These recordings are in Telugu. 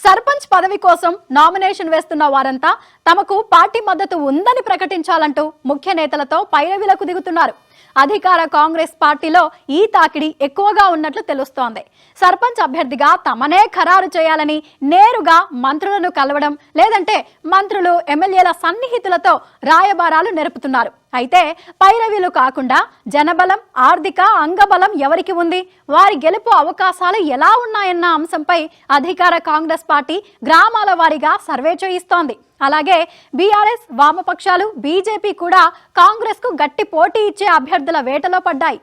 సర్పంచ్ పదవి కోసం నామినేషన్ వేస్తున్న వారంతా తమకు పార్టీ మద్దతు ఉందని ప్రకటించాలంటూ ముఖ్య నేతలతో పైరవిలకు దిగుతున్నారు. అధికార కాంగ్రెస్ పార్టీలో ఈ తాకిడి ఎక్కువగా ఉన్నట్లు తెలుస్తోంది. సర్పంచ్ అభ్యర్థిగా తమనే ఖరారు చేయాలని నేరుగా మంత్రులను కలవడం, లేదంటే మంత్రులు ఎమ్మెల్యేల సన్నిహితులతో రాయబారాలు నెరుపుతున్నారు. అయితే పైరవీలు కాకుండా జనబలం, ఆర్థిక అంగబలం ఎవరికి ఉంది, వారి గెలుపు అవకాశాలు ఎలా ఉన్నాయన్న అంశంపై అధికార కాంగ్రెస్ పార్టీ గ్రామాల వారీగా సర్వే చేయిస్తోంది. అలాగే బీఆర్ఎస్, వామపక్షాలు, బీజేపీ కూడా కాంగ్రెస్ కు గట్టి పోటీ ఇచ్చే అభ్యర్థుల వేటలో పడ్డాయి.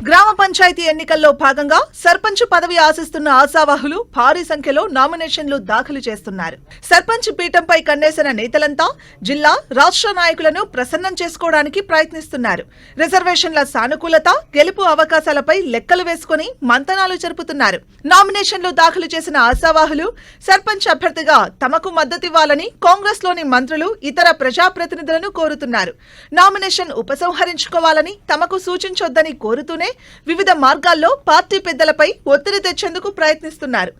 గ్రామ పంచాయతీ ఎన్నికల్లో భాగంగా సర్పంచ్ పదవి ఆశిస్తున్న ఆశావాహులు భారీ సంఖ్యలో నామినేషన్లు దాఖలు చేస్తున్నారు. సర్పంచ్ పీఠంపై కన్నేసిన నేతలంతా జిల్లా, రాష్ట్ర నాయకులను ప్రసన్నం చేసుకోవడానికి ప్రయత్నిస్తున్నారు. రిజర్వేషన్ల సానుకూలత, గెలుపు అవకాశాలపై లెక్కలు వేసుకుని మంతనాలు జరుపుతున్నారు. నామినేషన్లు దాఖలు చేసిన ఆశావాహులు సర్పంచ్ అభ్యర్థిగా తమకు మద్దతివ్వాలని కాంగ్రెస్ లోని మంత్రులు, ఇతర ప్రజాప్రతినిధులను కోరుతున్నారు. నామినేషన్ ఉపసంహరించుకోవాలని తమకు సూచించొద్దని కోరుతూనే వివిధ మార్గాల్లో పార్టీ పెద్దలపై ఒత్తిడి తెచ్చేందుకు ప్రయత్నిస్తున్నారు.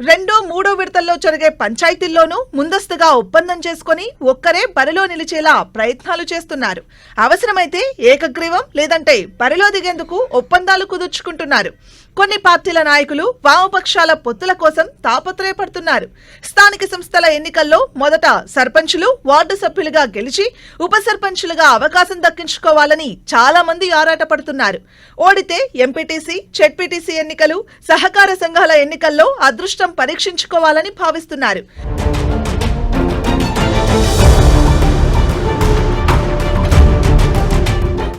రెండో, మూడో విడతల్లో జరిగే పంచాయతీల్లోనూ ముందస్తుగా ఒప్పందం చేసుకుని ఒక్కరే బరిలో నిలిచేలా ప్రయత్నాలు చేస్తున్నారు. అవసరమైతే ఏకగ్రీవం, లేదంటే బరిలో దిగేందుకు ఒప్పందాలు కుదుర్చుకుంటున్నారు. కొన్ని పార్టీల నాయకులు వామపక్షాల పొత్తుల కోసం తాపత్రయపడుతున్నారు. స్థానిక సంస్థల ఎన్నికల్లో మొదట సర్పంచులు, వార్డు సభ్యులుగా గెలిచి ఉప సర్పంచులుగా అవకాశం దక్కించుకోవాలని చాలా మంది ఆరాటపడుతున్నారు. ఓడితే ఎంపీటీసీ, జెడ్పీటీసీ ఎన్నికలు, సహకార సంఘాల ఎన్నికల్లో అదృష్టం పరీక్షించుకోవాలని భావిస్తున్నారు.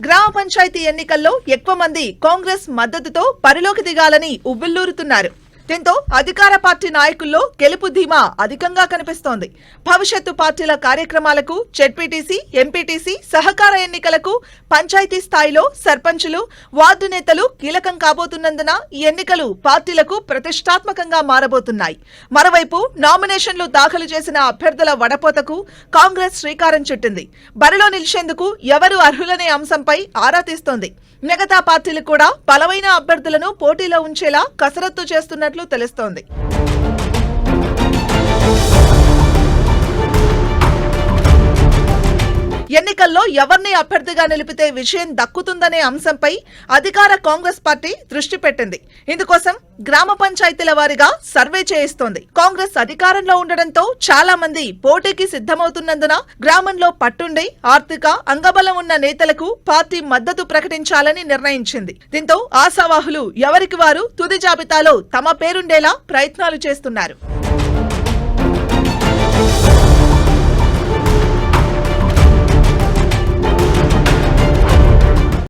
గ్రామ పంచాయతీ ఎన్నికల్లో ఎక్కువ మంది కాంగ్రెస్ మద్దతుతో బరిలోకి దిగాలని ఉవ్విళ్లూరుతున్నారు. దీంతో అధికార పార్టీ నాయకుల్లో గెలుపు ధీమా అధికంగా కనిపిస్తోంది. భవిష్యత్తు పార్టీల కార్యక్రమాలకు, జెడ్పీటీసీ, ఎంపీటీసీ, సహకార ఎన్నికలకు పంచాయతీ స్థాయిలో సర్పంచులు, వార్డు నేతలు కీలకం కాబోతున్నందున ఈ ఎన్నికలు పార్టీలకు ప్రతిష్టాత్మకంగా మారబోతున్నాయి. మరోవైపు నామినేషన్లు దాఖలు చేసిన అభ్యర్థుల వడపోతకు కాంగ్రెస్ శ్రీకారం చుట్టింది. బరిలో నిలిచేందుకు ఎవరు అర్హులనే అంశంపై ఆరా తీస్తోంది. మిగతా పార్టీలు కూడా బలమైన అభ్యర్థులను పోటీలో ఉంచేలా కసరత్తు చేస్తున్నట్లు తెలుస్తోంది. ఎన్నికల్లో ఎవరిని అభ్యర్థిగా నిలిపితే విజయం దక్కుతుందనే అంశంపై అధికార కాంగ్రెస్ పార్టీ దృష్టి పెట్టింది. ఇందుకోసం గ్రామ పంచాయతీల వారీగా సర్వే చేయిస్తోంది. కాంగ్రెస్ అధికారంలో ఉండడంతో చాలా మంది పోటీకి సిద్ధమవుతున్నందున గ్రామంలో పట్టుండి ఆర్థిక అంగబలం ఉన్న నేతలకు పార్టీ మద్దతు ప్రకటించాలని నిర్ణయించింది. దీంతో ఆశావాహులు ఎవరికి వారు తుది జాబితాలో తమ పేరుండేలా ప్రయత్నాలు చేస్తున్నారు.